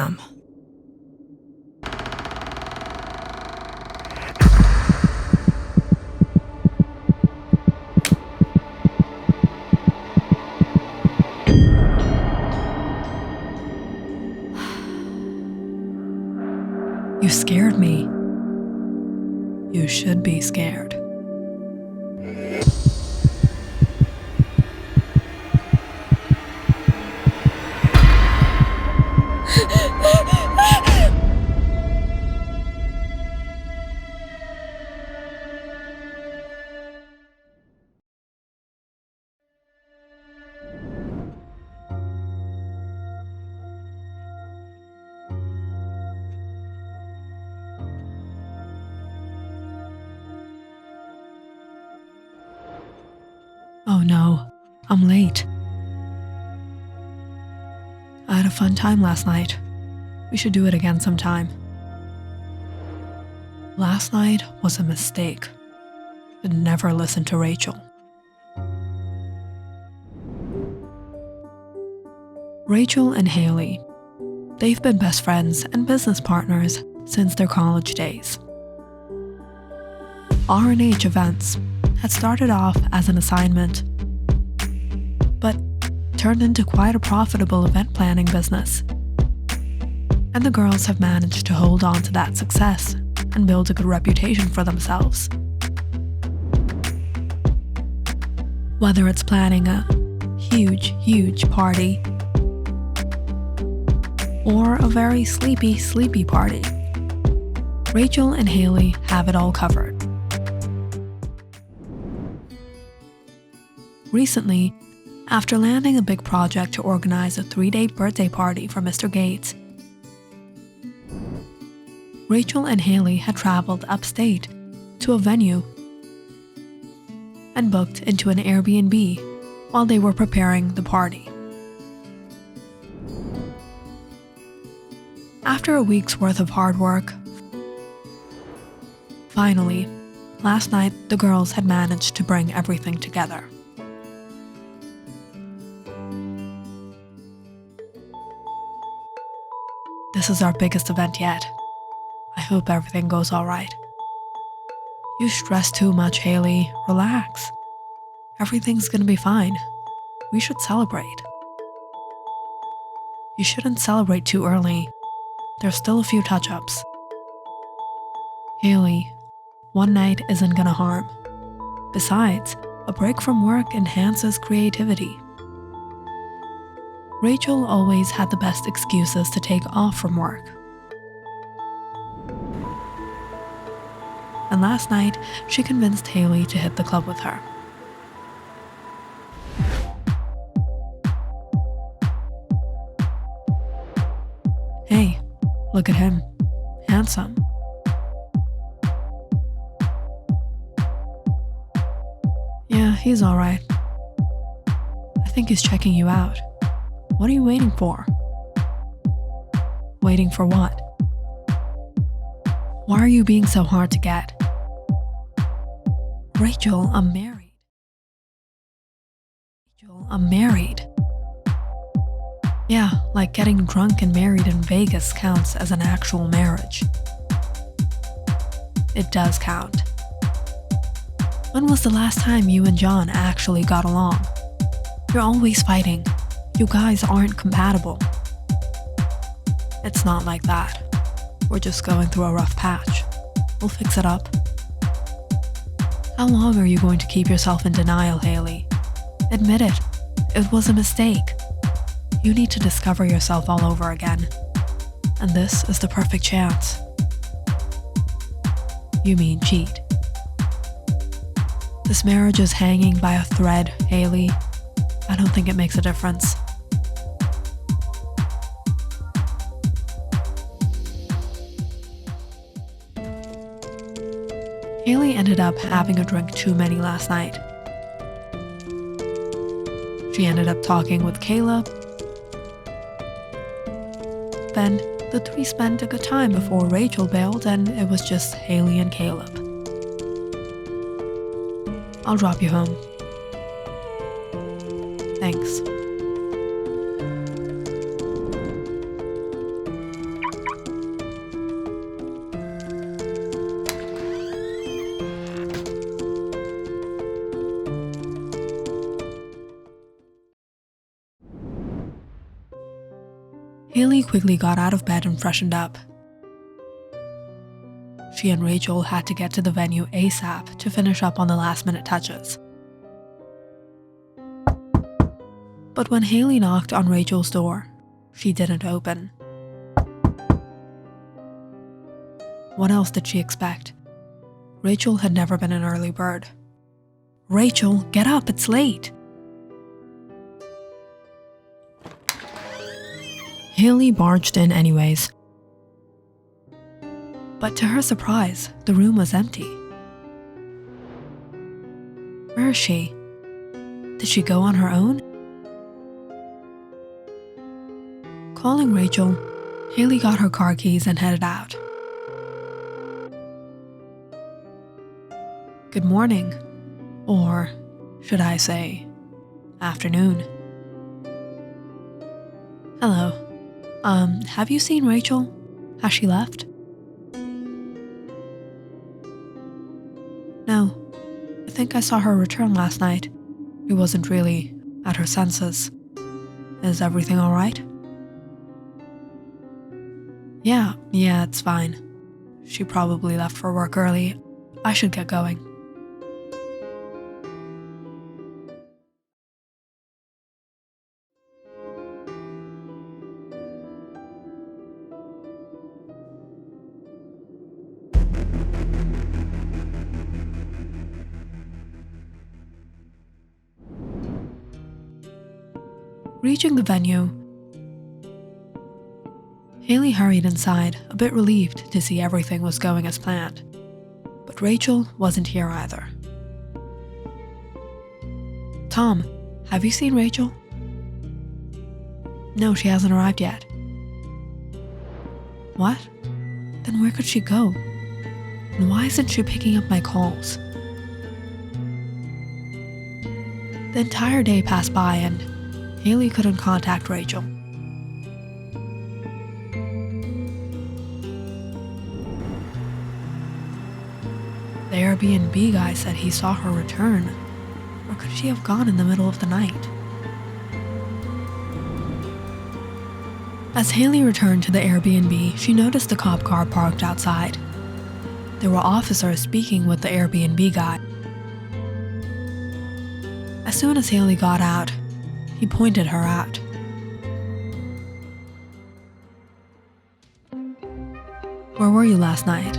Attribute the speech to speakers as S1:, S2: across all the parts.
S1: am. You scared me. You should be scared. Oh no, I'm late. I had a fun time last night. We should do it again sometime. Last night was a mistake. Should never listen to Rachel. Rachel and Haley. They've been best friends and business partners since their college days. R&H events had started off as an assignment, but turned into quite a profitable event planning business. And the girls have managed to hold on to that success and build a good reputation for themselves. Whether it's planning a huge party or a very sleepy party, Rachel and Haley have it all covered. Recently, after landing a big project to organize a 3-day birthday party for Mr. Gates, Rachel and Haley had traveled upstate to a venue and booked into an Airbnb while they were preparing the party. After a week's worth of hard work, finally, last night the girls had managed to bring everything together. This is our biggest event yet. I hope everything goes alright. You stress too much, Haley. Relax. Everything's gonna be fine. We should celebrate. You shouldn't celebrate too early. There's still a few touch-ups. Haley, one night isn't gonna harm. Besides, a break from work enhances creativity. Rachel always had the best excuses to take off from work. And last night, she convinced Haley to hit the club with her. Hey, look at him. Handsome. Yeah, he's alright. I think he's checking you out. What are you waiting for? Waiting for what? Why are you being so hard to get? Rachel, I'm married. Rachel, I'm married. Yeah, like getting drunk and married in Vegas counts as an actual marriage. It does count. When was the last time you and John actually got along? You're always fighting. You guys aren't compatible. It's not like that. We're just going through a rough patch. We'll fix it up. How long are you going to keep yourself in denial, Haley? Admit it. It was a mistake. You need to discover yourself all over again. And this is the perfect chance. You mean cheat. This marriage is hanging by a thread, Haley. I don't think it makes a difference. Haley ended up having a drink too many last night. She ended up talking with Caleb. Then the three spent a good time before Rachel bailed and it was just Haley and Caleb. I'll drop you home. Thanks. Haley quickly got out of bed and freshened up. She and Rachel had to get to the venue ASAP to finish up on the last-minute touches. But when Haley knocked on Rachel's door, she didn't open. What else did she expect? Rachel had never been an early bird. "Rachel, get up, it's late!" Haley barged in anyways. But to her surprise, the room was empty. Where is she? Did she go on her own? Calling Rachel, Haley got her car keys and headed out. Good morning, or should I say, afternoon. Hello. Have you seen Rachel? Has she left? No. I think I saw her return last night. She wasn't really at her senses. Is everything alright? Yeah, it's fine. She probably left for work early. I should get going. Reaching the venue, Haley hurried inside, a bit relieved to see everything was going as planned. But Rachel wasn't here either. Tom, have you seen Rachel? No, she hasn't arrived yet. What? Then where could she go? And why isn't she picking up my calls? The entire day passed by and Haley couldn't contact Rachel. The Airbnb guy said he saw her return, or could she have gone in the middle of the night? As Haley returned to the Airbnb, she noticed the cop car parked outside. There were officers speaking with the Airbnb guy. As soon as Haley got out, he pointed her out. Where were you last night?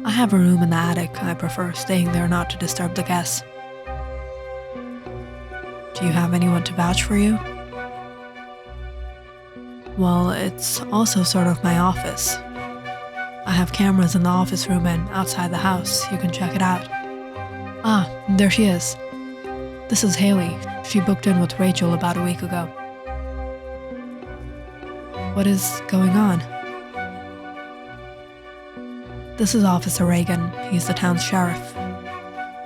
S1: I have a room in the attic. I prefer staying there not to disturb the guests. Do you have anyone to vouch for you? Well, it's also sort of my office. I have cameras in the office room and outside the house. You can check it out. Ah, there she is. This is Haley. She booked in with Rachel about a week ago. What is going on? This is Officer Reagan. He's the town's sheriff.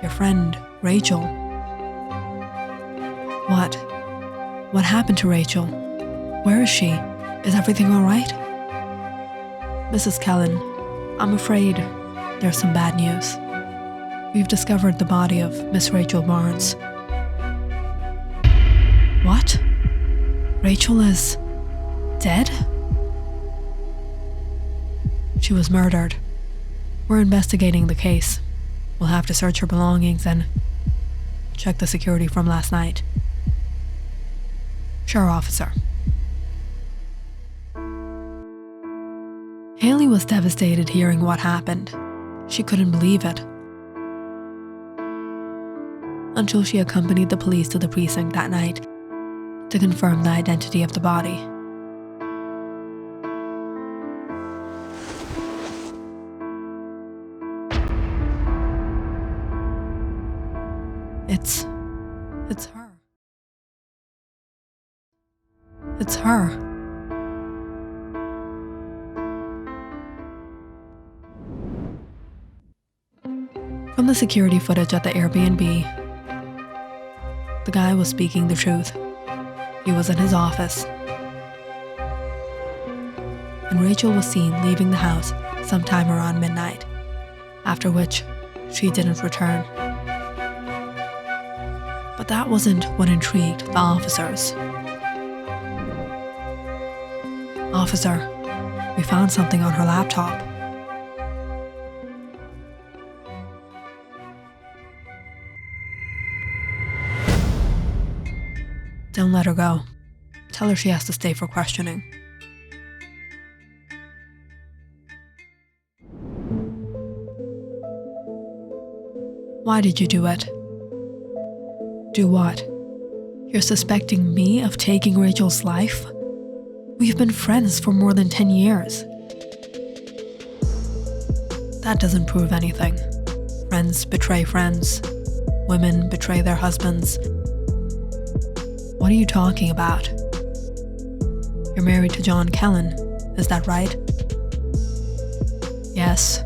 S1: Your friend, Rachel. What? What happened to Rachel? Where is she? Is everything all right? Mrs. Kellen, I'm afraid there's some bad news. We've discovered the body of Miss Rachel Barnes. What? Rachel is dead? She was murdered. We're investigating the case. We'll have to search her belongings and check the security from last night. Sure, officer. Haley was devastated hearing what happened. She couldn't believe it. Until she accompanied the police to the precinct that night to confirm the identity of the body. It's her. It's her. From the security footage at the Airbnb, the guy was speaking the truth. He was in his office, and Rachel was seen leaving the house sometime around midnight, after which she didn't return. But that wasn't what intrigued the officers. Officer, we found something on her laptop. Don't let her go. Tell her she has to stay for questioning. Why did you do it? Do what? You're suspecting me of taking Rachel's life? We've been friends for more than 10 years. That doesn't prove anything. Friends betray friends. Women betray their husbands. What are you talking about? You're married to John Kellen, is that right? Yes.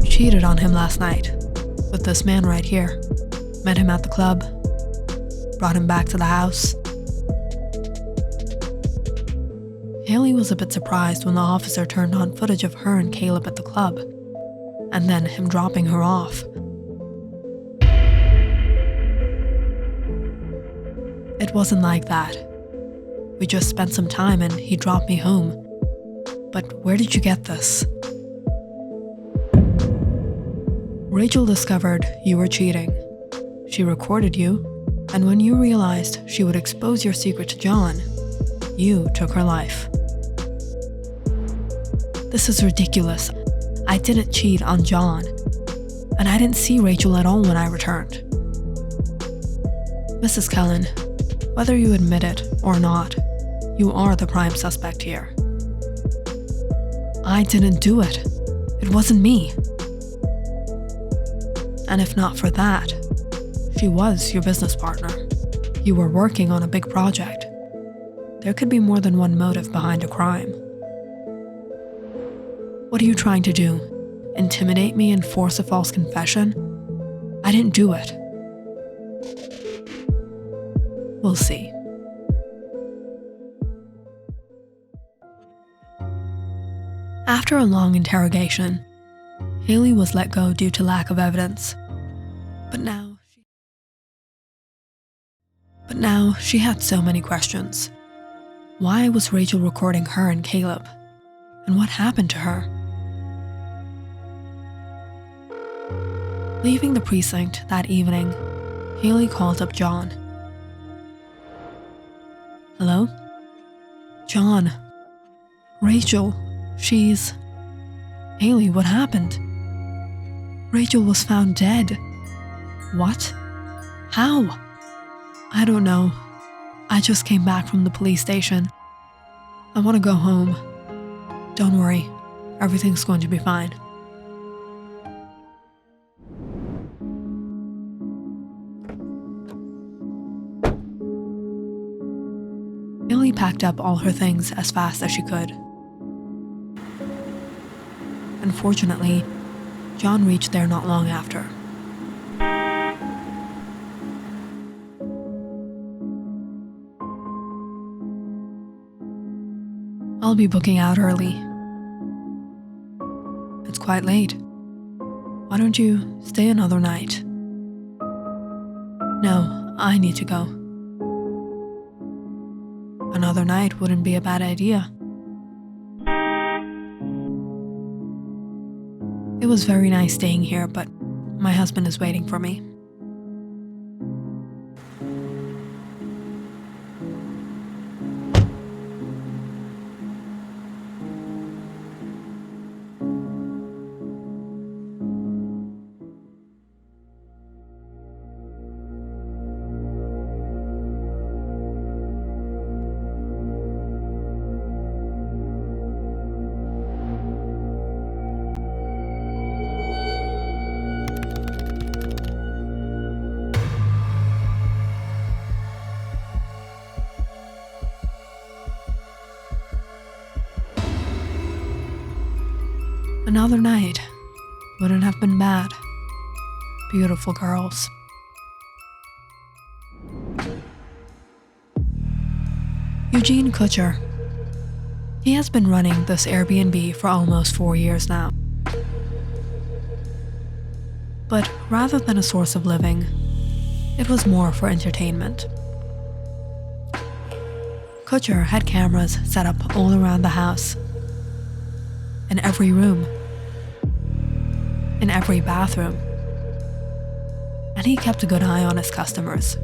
S1: You cheated on him last night with this man right here. Met him at the club. Brought him back to the house. Haley was a bit surprised when the officer turned on footage of her and Caleb at the club, and then him dropping her off. It wasn't like that. We just spent some time and he dropped me home. But where did you get this? Rachel discovered you were cheating. She recorded you, and when you realized she would expose your secret to John, you took her life. This is ridiculous. I didn't cheat on John, and I didn't see Rachel at all when I returned. Mrs. Kellen, whether you admit it or not, you are the prime suspect here. I didn't do it. It wasn't me. And if not for that, she was your business partner. You were working on a big project. There could be more than one motive behind a crime. What are you trying to do? Intimidate me and force a false confession? I didn't do it. We'll see. After a long interrogation, Haley was let go due to lack of evidence. But now she had so many questions. Why was Rachel recording her and Caleb? And what happened to her? Leaving the precinct that evening, Haley called up John. Hello? John. Rachel. She's... Haley, what happened? Rachel was found dead. What? How? I don't know. I just came back from the police station. I want to go home. Don't worry. Everything's going to be fine. Haley packed up all her things as fast as she could. Unfortunately, John reached there not long after. I'll be booking out early. It's quite late. Why don't you stay another night? No, I need to go. Another night wouldn't be a bad idea. It was very nice staying here, but my husband is waiting for me. Another night wouldn't have been bad. Beautiful girls. Eugene Kutcher. He has been running this Airbnb for almost 4 years now. But rather than a source of living, it was more for entertainment. Kutcher had cameras set up all around the house, in every room, in every bathroom, and he kept a good eye on his customers,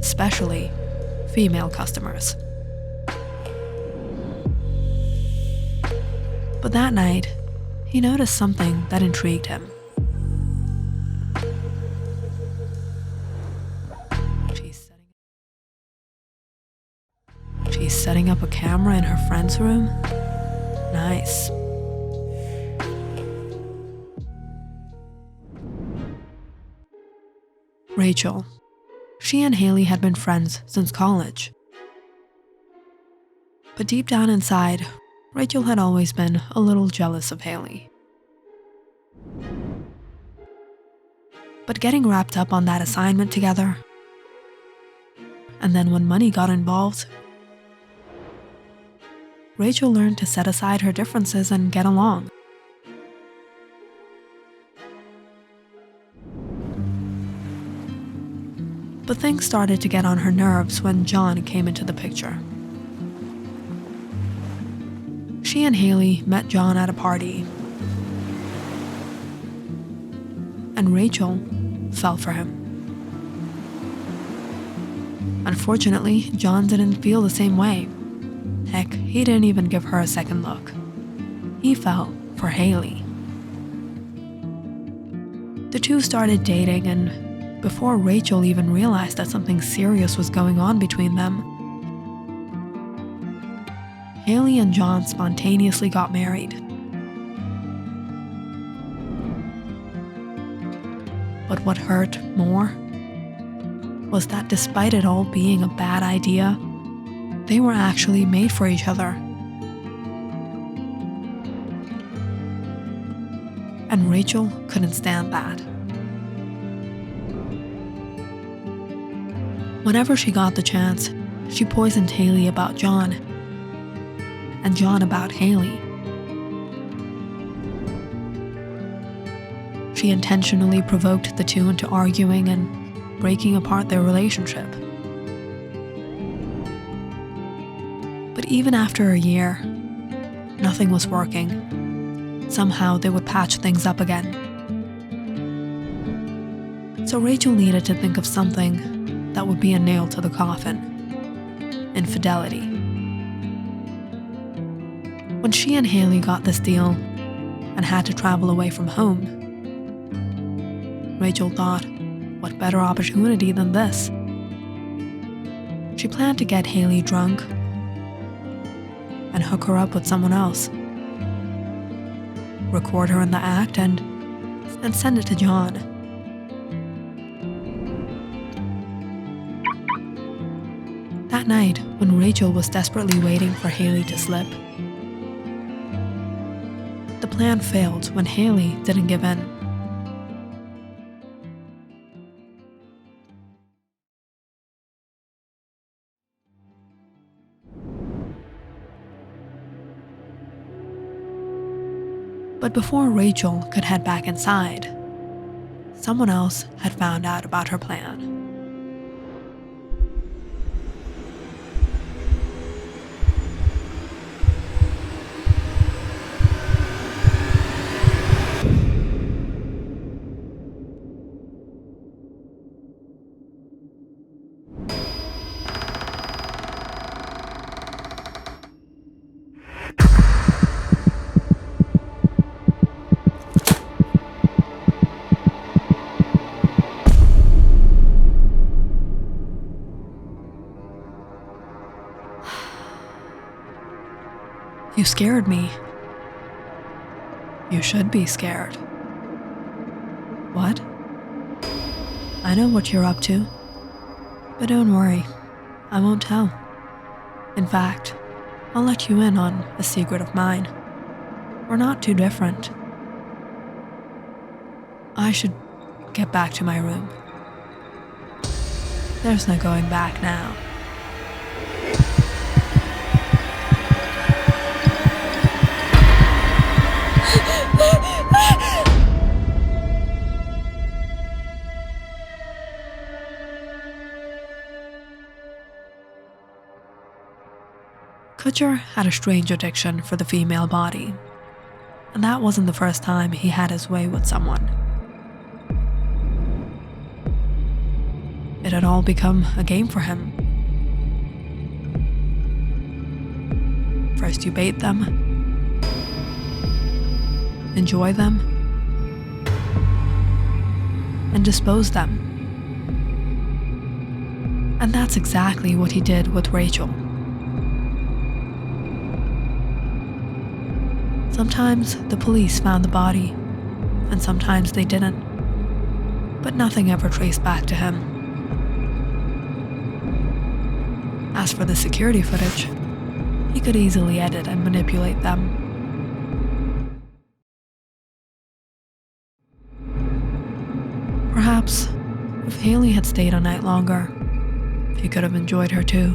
S1: especially female customers. But that night, he noticed something that intrigued him. She's setting up a camera in her friend's room? Nice. Rachel. She and Haley had been friends since college. But deep down inside, Rachel had always been a little jealous of Haley. But getting wrapped up on that assignment together, and then when money got involved, Rachel learned to set aside her differences and get along. But things started to get on her nerves when John came into the picture. She and Haley met John at a party, and Rachel fell for him. Unfortunately, John didn't feel the same way. Heck, he didn't even give her a second look. He fell for Haley. The two started dating, and before Rachel even realized that something serious was going on between them, Haley and John spontaneously got married. But what hurt more was that despite it all being a bad idea, they were actually made for each other. And Rachel couldn't stand that. Whenever she got the chance, she poisoned Haley about John, and John about Haley. She intentionally provoked the two into arguing and breaking apart their relationship. But even after a year, nothing was working. Somehow they would patch things up again. So Rachel needed to think of something that would be a nail to the coffin: infidelity. When she and Haley got this deal and had to travel away from home, Rachel thought, what better opportunity than this? She planned to get Haley drunk and hook her up with someone else, record her in the act, and send it to John. That night, when Rachel was desperately waiting for Haley to slip, the plan failed when Haley didn't give in. But before Rachel could head back inside, someone else had found out about her plan. You scared me. You should be scared. What? I know what you're up to. But don't worry, I won't tell. In fact, I'll let you in on a secret of mine. We're not too different. I should get back to my room. There's no going back now. Kutcher had a strange addiction for the female body, and that wasn't the first time he had his way with someone. It had all become a game for him. First you bait them, enjoy them, and dispose them. And that's exactly what he did with Rachel. Sometimes the police found the body, and sometimes they didn't, but nothing ever traced back to him. As for the security footage, he could easily edit and manipulate them. Perhaps, if Haley had stayed a night longer, he could have enjoyed her too.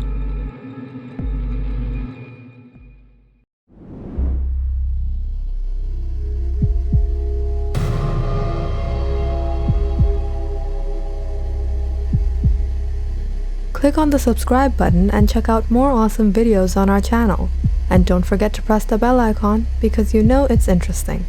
S2: Click on the subscribe button and check out more awesome videos on our channel. And don't forget to press the bell icon because you know it's interesting.